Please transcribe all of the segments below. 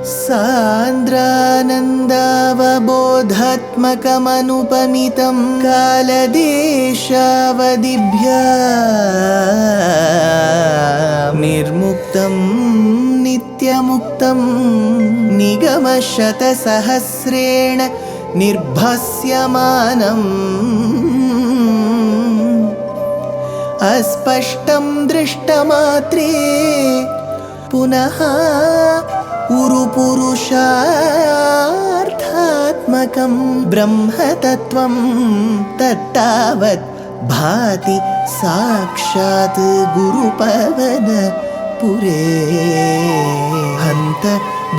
सान्द्रानन्दावबोधात्मकमनुपमितं कालदेशावदिभ्या निर्मुक्तं नित्यमुक्तं निगमशतसहस्रेण निर्भास्यमानम् अस्पष्टं दृष्टमात्रे पुनः उरुपुरुषार्थात्मकं ब्रह्मतत्त्वं तत्तावत् भाति साक्षात् गुरुपवनपुरे हन्त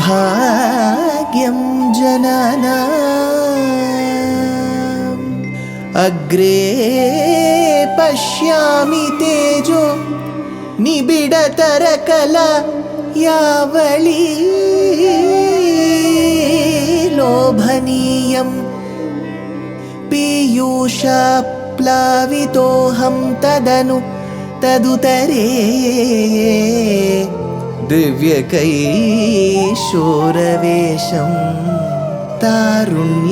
भाग्यं जनानाम् अग्रे पश्यामि तेजो निबिडतरकला यावली लोभनीयं पीयूषाप्लावितोऽहं तदुतरे दिव्यकैशोरवेशं तारुण्यारम्भरम्यं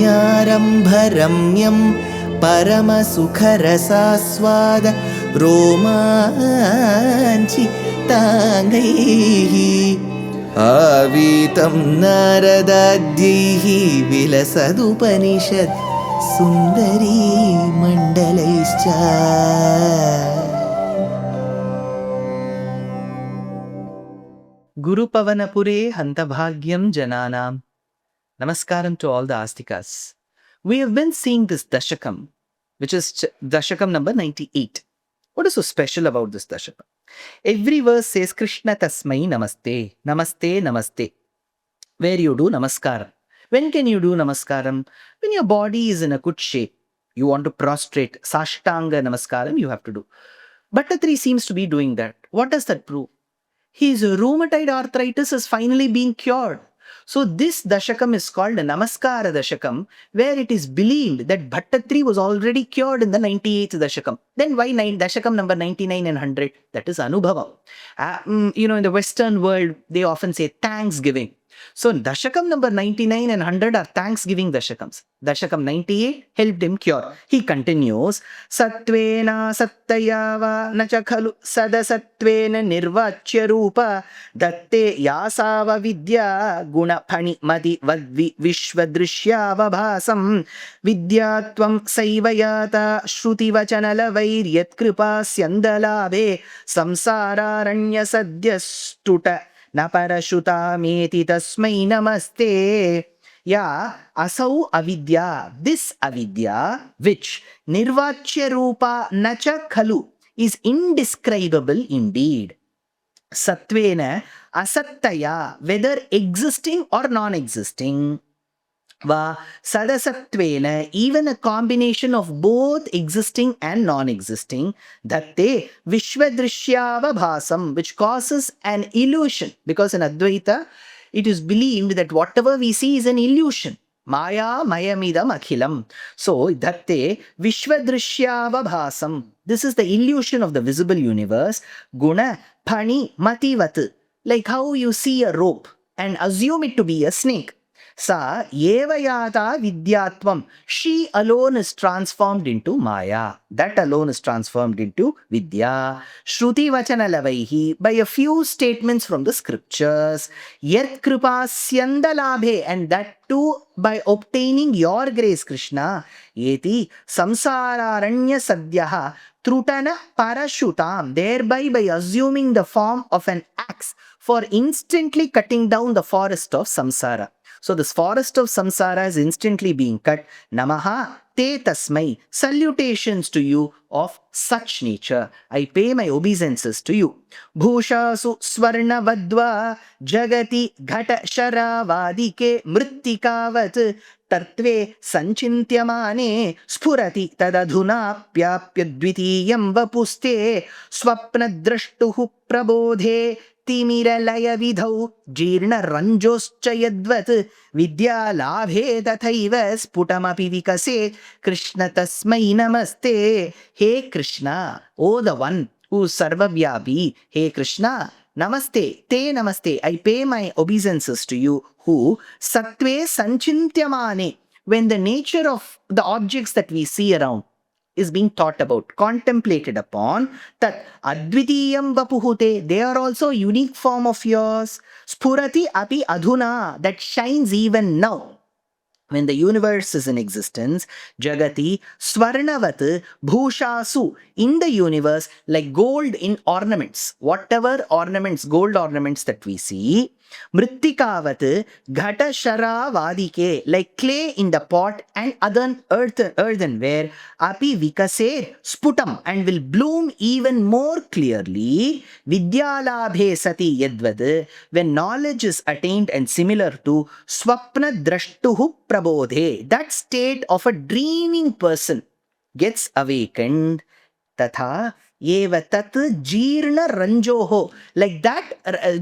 परमसुखरसास्वाद रोमाञ्चिताङ्गैः आवीतं नारदाद्यैः विलसदुपनिषत् सुन्दरी मण्डलैश्च Gurupavanapure Hantabhagyam Jananam. Namaskaram to all the Astikas. We have been seeing this Dashakam, which is Dashakam number 98. What is so special about this Dashakam? Every verse says Krishna Tasmai Namaste, Namaste, Namaste, where you do Namaskaram. When can you do Namaskaram? When your body is in a good shape. You want to prostrate, Sashtanga Namaskaram, you have to do. Bhattatri seems to be doing that. What does that prove? His rheumatoid arthritis has finally been cured. So this Dashakam is called a Namaskara Dashakam, where it is believed that Bhattatri was already cured in the 98th Dashakam. Then why Dashakam number 99 and 100? That is Anubhavam. In the Western world, they often say Thanksgiving. So Dashakam number 99 and 100 are Thanksgiving Dashakams. Dashakam 98 helped him cure. He continues, Satvena Sattayava Nachakhalu Sadasatvena Nirvachya Rupa Datte Yasava Vidya Guna Pani Madi Vadvi Vishvadrishyava Bhasam Vidyatvam Saivayata Shruti Vachanala Vairyat Kripa Syandalave Samsararanya Sadhyastuta Naparashuta meti tasmai namaste. Yeah, asau avidya. This avidya, which nirvachya rupa nacha khalu, is indescribable indeed. Satvena asattaya, whether existing or non-existing. Va sadasatvena, even a combination of both existing and non-existing, datte vishvadrishyava bhasam, which causes an illusion, because in Advaita it is believed that whatever we see is an illusion. Maya mayamidam akhilam. So datte vishvadrishyava bhasam, this is the illusion of the visible universe. Guna pani mativat, like how you see a rope and assume it to be a snake. Sa evayata vidyatvam, she alone is transformed into Maya. That alone is transformed into Vidya. Shruti vachana lavaihi, by a few statements from the scriptures. Yat kripa syandalabhe, and that too by obtaining your grace, Krishna. Yeti samsararanya sadhyaha trutana parashutam, thereby by assuming the form of an axe for instantly cutting down the forest of samsara. So this forest of samsara is instantly being cut. Namaha te tasmai, salutations to you of such nature. I pay my obeisances to you. Bhushasu swarna vadva jagati ghata sharavadike mrittikavat tartve sancintyamane spurati tadadhuna pyapya dvitiyam vapuste swapna drashtuhu prabodhe तिमिरलय विधौ जीर्ण रंजोश्चयद्वत् विद्यालाभे तथैव स्फुटमपि विकसेत् कृष्ण तस्मै नमस्ते. Hey Krishna, oh the one who is Sarvavyapi, hey Krishna, namaste, te namaste. I pay my obeisances to you who sattve sanchintyamane. When the nature of the objects that we see around is being thought about, contemplated upon, that advitiyam vapuhute, they are also unique form of yours. Spurati api adhuna, that shines even now. When the universe is in existence, Jagati, Swarnavat, Bhushasu, in the universe, like gold in ornaments, whatever ornaments, gold ornaments that we see, Mrittikavat, Ghata Shara Vadike, like clay in the pot and other earthenware, Api Vikase, Sputam, and will bloom even more clearly, Vidyalabhe Sati Yadvad, when knowledge is attained and similar to Swapna Drashtuhu Prabodhe, that state of a dreaming person gets awakened. Tatha eva tat jeerna ranjoho, like that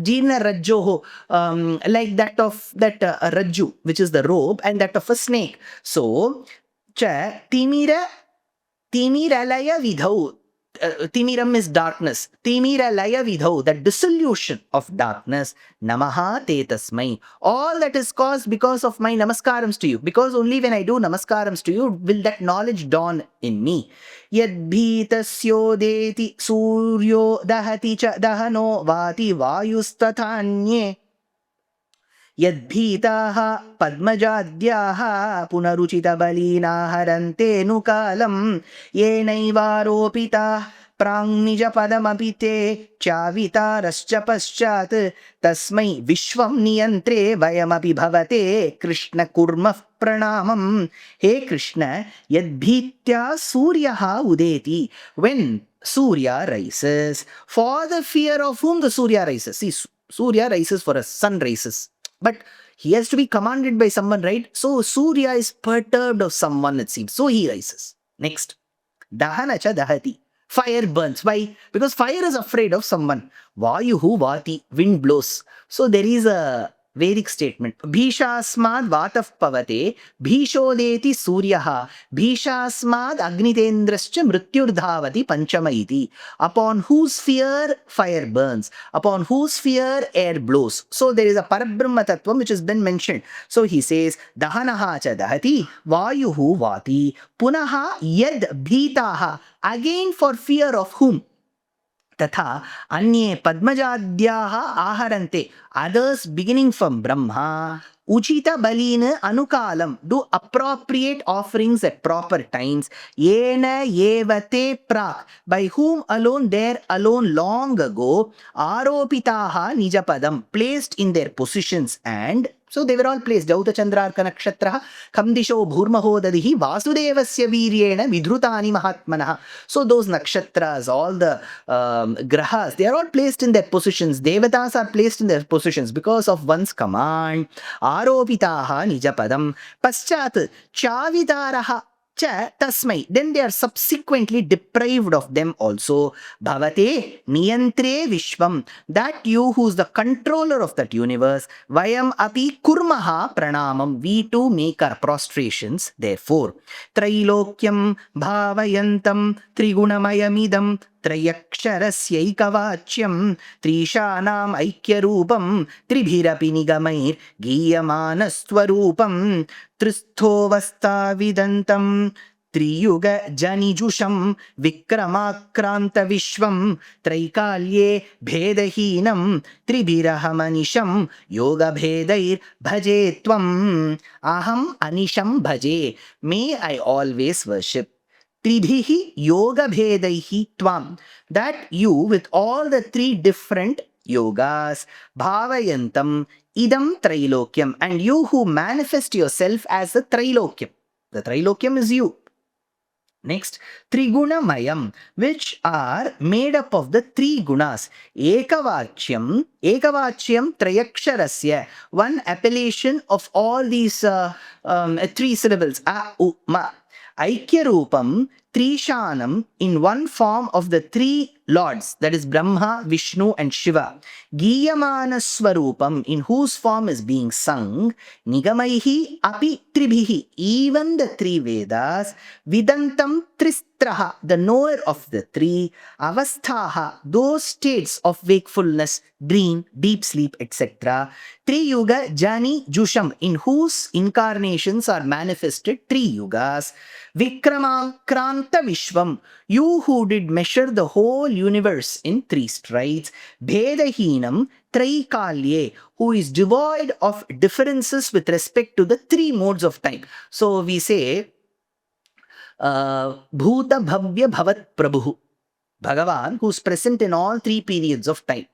jeerna rajjoho, like that of that rajju, which is the robe, and that of a snake. So cha timiralaya vidhau. Timiram is darkness. Timiralaya vidhau, that dissolution of darkness. Namaha te tasmai. All that is caused because of my namaskarams to you. Because only when I do namaskarams to you will that knowledge dawn in me. Yadbhitasyodeti suryo dahati cha dahano vati vayustatanye. यद्भीताः पद्मजाद्याः पुनरुचितबलीनाहरन्तेऽनुकालं येनैवारोपिताः प्राङ्निजपदमपि ते चावितारश्च पश्चात् तस्मै विश्वं नियन्त्रे वयमपि भवते कृष्ण कुर्मः pranamam. Hey Krishna, yadbhitya suryaha udeti. When Surya rises, for the fear of whom the Surya rises. See, Surya rises for a sun rises. But he has to be commanded by someone, right? So Surya is perturbed of someone, it seems. So he rises. Next. Dahanacha dahati. Fire burns. Why? Because fire is afraid of someone. Vayuhu vati. Wind blows. So there is a Vedic statement. Bhishasmad vataf pavate, bhishodeti suryaha, bhishasmad agnitendrascha mrityurdhavati panchama iti. Upon whose fear fire burns, upon whose fear air blows. So there is a Parabrahma Tattvam which has been mentioned. So he says, Dahanaha cha dahati, vayuhu vati, punaha yad bhitaha. Again for fear of whom? Tatha anye padmajadyaha aharante. Others beginning from Brahma. Uchita balina anukalam. Do appropriate offerings at proper times. Yena yevate prak. By whom alone, there alone long ago. Aropitaha nijapadam. Placed in their positions and so they were all placed. Jauta Chandrarka Nakshatraha, Kamdisho Bhurmaho Dadihi, Vasudevasya Viryena, Vidhrutani Mahatmanaha. So those nakshatras, all the grahas, they are all placed in their positions. Devatas are placed in their positions because of one's command. Aropitaha Nijapadam. Paschat Chavitaraha. Cha tasmai. Then they are subsequently deprived of them also. Bhavate niyantre vishvam. That you who is the controller of that universe. Vayam api kurmaha pranamam. We too make our prostrations. Therefore, Trailokyam bhavayantam trigunamayamidam त्रयक्षरस्यैकवाच्यं त्रीशानाम् ऐक्यरूपं त्रिभिरपि निगमैर् गीयमानस्वरूपं त्रिस्थोऽवस्थाविदन्तं त्रियुगजनिजुषं विक्रमाक्रान्तविश्वं त्रैकाल्ये भेदहीनं त्रिभिरहमनिशं योगभेदैर्भजे त्वम् अहम् अनिशं भजे. May I always worship. Tribhihi yoga bhedaihi tvam. That you with all the three different yogas, bhavayantam idam trailokyam, and you who manifest yourself as the trailokyam. The trailokyam is you. Next, Trigunamayam, which are made up of the three gunas. Ekavachyam Trayaksharasya, one appellation of all these three syllables. A, U, Ma. Aikyarupam Trishanam in one form of the three lords, that is Brahma, Vishnu, and Shiva. Giyamana Swarupam, in whose form is being sung. Nigamaihi api tribhihi, even the three Vedas. Vidantam tristraha, the knower of the three. Avasthaha, those states of wakefulness, dream, deep sleep, etc. Triyuga Jani Jusham, in whose incarnations are manifested three yugas. Vikramam Kranta Vishwam, you who did measure the whole universe in three strides. Bhedahinam Traikalye, who is devoid of differences with respect to the three modes of time. So we say, Bhuta Bhavya Bhavat Prabhu, Bhagavan, who is present in all three periods of time.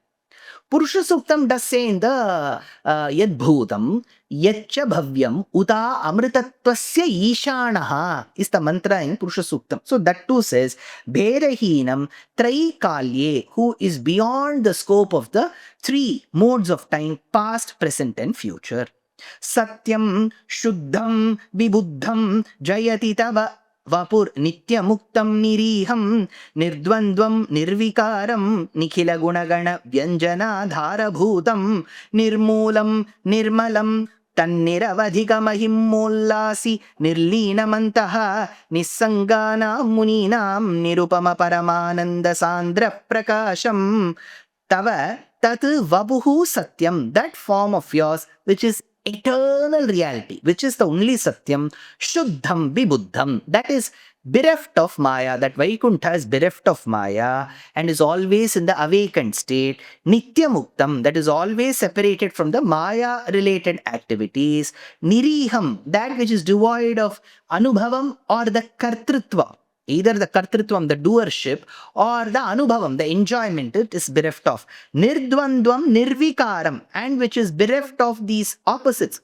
Purusha Suktam does say in the Yad Bhutam, Yaccha Bhavyam, Uta Amritatvasya Ishanaha is the mantra in Purusha Suktam. So that too says, Bhedahinam Traikalye, who is beyond the scope of the three modes of time, past, present, and future. Satyam Shuddham Vibuddham Jayati Tava Vapur Nityamuktam Niriham Nirdvandvam Nirvikaram Nikhila Gunagana Vyanjana Dharabhutam Nirmulam Nirmalam Tanniravadhikamahimmollasi Nirlinamantaha Nissangana Muninam Nirupama Paramananda Sandra Prakasham Tava Tat Vabuhu Satyam, that form of yours which is eternal reality, which is the only Satyam, Shuddham Vibuddham, that is bereft of Maya, that Vaikuntha is bereft of Maya and is always in the awakened state, Nityamuktam, that is always separated from the Maya related activities, Niriham, that which is devoid of Anubhavam or the Kartrutva. Either the kartrutvam, the doership, or the anubhavam, the enjoyment, it is bereft of. Nirdvandvam nirvikaram, and which is bereft of these opposites.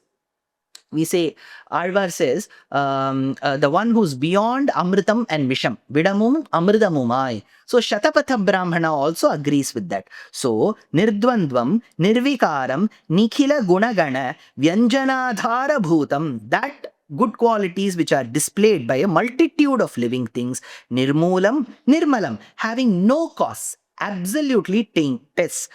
We say, Alvar says, the one who's beyond Amritam and Visham, Vidamum Amridamumai. So Shatapatha Brahmana also agrees with that. So Nirdvandvam, Nirvikaram, Nikhila Gunagana, Vyanjanadhara Bhutam, that good qualities which are displayed by a multitude of living things, Nirmulam, Nirmalam, having no cause, absolutely taintless.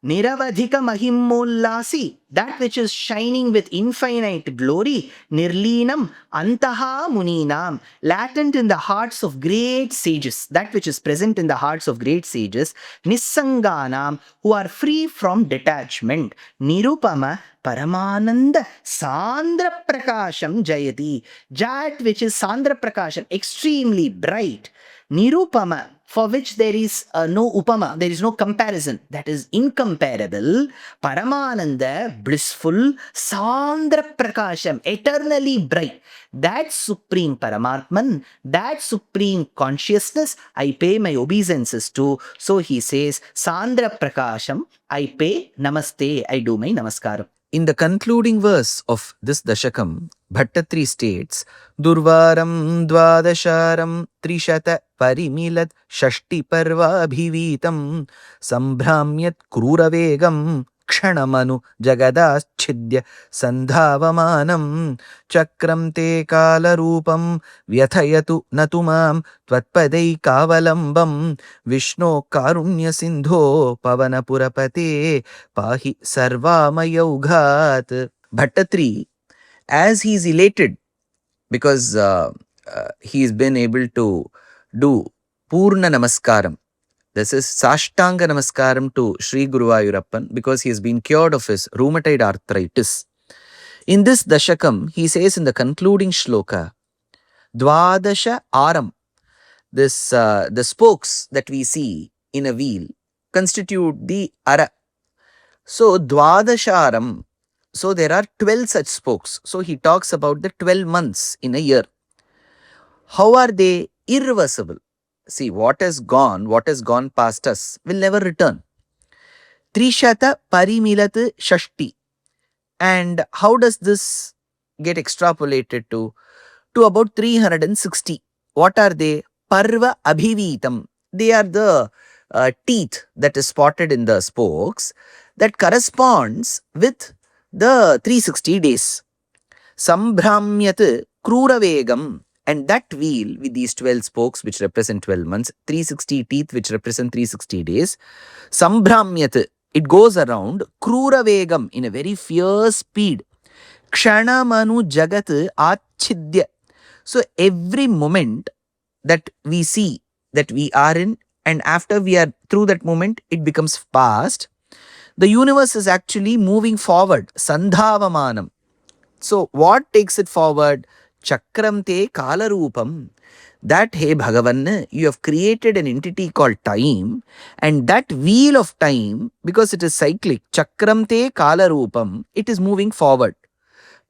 Niravadhika Mahimmollasi, that which is shining with infinite glory, Nirlinam, Antaha Muninam, latent in the hearts of great sages, that which is present in the hearts of great sages, Nissanganam, who are free from detachment, Nirupama, Paramananda, Sandra Prakasham Jayati, that which is Sandra Prakasham, extremely bright, Nirupama, for which there is no upama, there is no comparison, that is incomparable, Paramananda, blissful, Sandra Prakasham, eternally bright, that supreme Paramatman, that supreme consciousness, I pay my obeisances to. So he says, Sandra Prakasham, I pay namaste, I do my namaskaram. In the concluding verse of this Dashakam, Bhattatri states, Durvaram Dvadasharam Trishata Parimilat Shashti Parva Bhivitam Sambhramyat Kruravegam Kshanamanu Jagadaschidya Sandhavamanam Chakram Te Kalarupam Vyathayatu Natumam Tvatpadai Kavalambam Vishno Karunya Sindho Pavanapurapate Pahi Sarvamayaugat. Bhattatri, as he is elated because he's been able to do Purna Namaskaram. This is Sashtanga Namaskaram to Sri Guruvayurappan because he has been cured of his rheumatoid arthritis. In this Dashakam, he says in the concluding shloka, Dvadasha Aram, this the spokes that we see in a wheel constitute the Ara. So Dvadasharam, so there are 12 such spokes. So he talks about the 12 months in a year. How are they irreversible? See, what has gone past us will never return. Trishata Parimilat Shashti. And how does this get extrapolated to about 360? What are they? Parva Abhivitam. They are the teeth that is spotted in the spokes that corresponds with the 360 days. Sambhramyat Kruravegam, And that wheel with these 12 spokes, which represent 12 months, 360 teeth, which represent 360 days, Sambhramyat, it goes around Krura Vegam in a very fierce speed. Kshanamanu Jagat Achidya. So every moment that we see that we are in, and after we are through that moment, it becomes past. The universe is actually moving forward. Sandhavamanam. So what takes it forward? Chakram te kalarupam. That, hey Bhagavan, you have created an entity called time, and that wheel of time, because it is cyclic, Chakram te kalarupam, it is moving forward.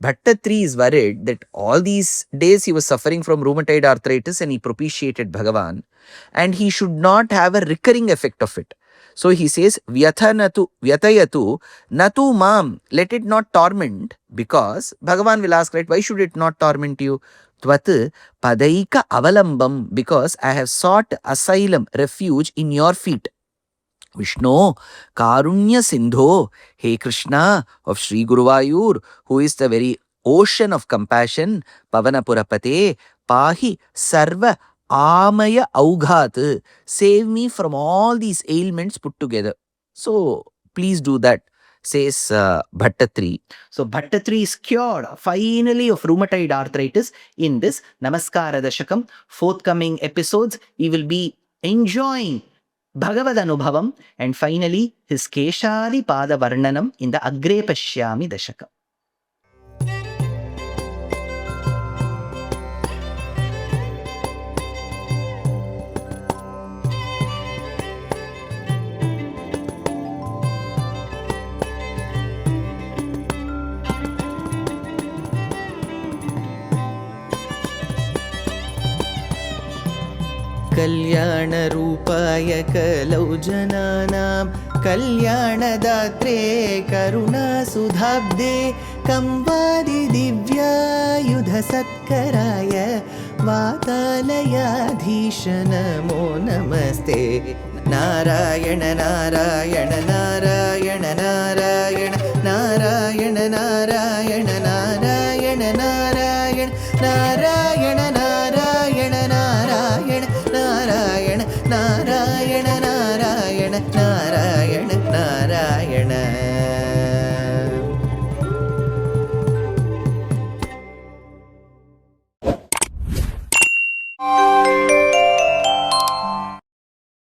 Bhattatri is worried that all these days he was suffering from rheumatoid arthritis and he propitiated Bhagavan, and he should not have a recurring effect of it. So he says, Vyatayatu natu mam, let it not torment, because Bhagavan will ask, right, why should it not torment you? Tvat padaika avalambam, because I have sought asylum, refuge in your feet. Vishnu, Karunya Sindho, Hey Krishna of Sri Guruvayur, who is the very ocean of compassion, Pavanapurapate, Pahi Sarva Amaya Aughat, save me from all these ailments put together. So please do that, says Bhattatri. So Bhattatri is cured finally of rheumatoid arthritis in this Namaskara Dashakam. Forthcoming episodes, we will be enjoying Bhagavad Anubhavam and finally his Keshali Pada Varnanam in the Agre Pashyami Dashakam. कल्याणरूपाय कलौ जनानां कल्याणदात्रे करुणासुधाब्दे कंवादिदिव्यायुधसत्कराय वातालयाधीश नमो नमस्ते नारायण नारायण नारायण नारायण नारायण नारायण नारायण नारायण नारायण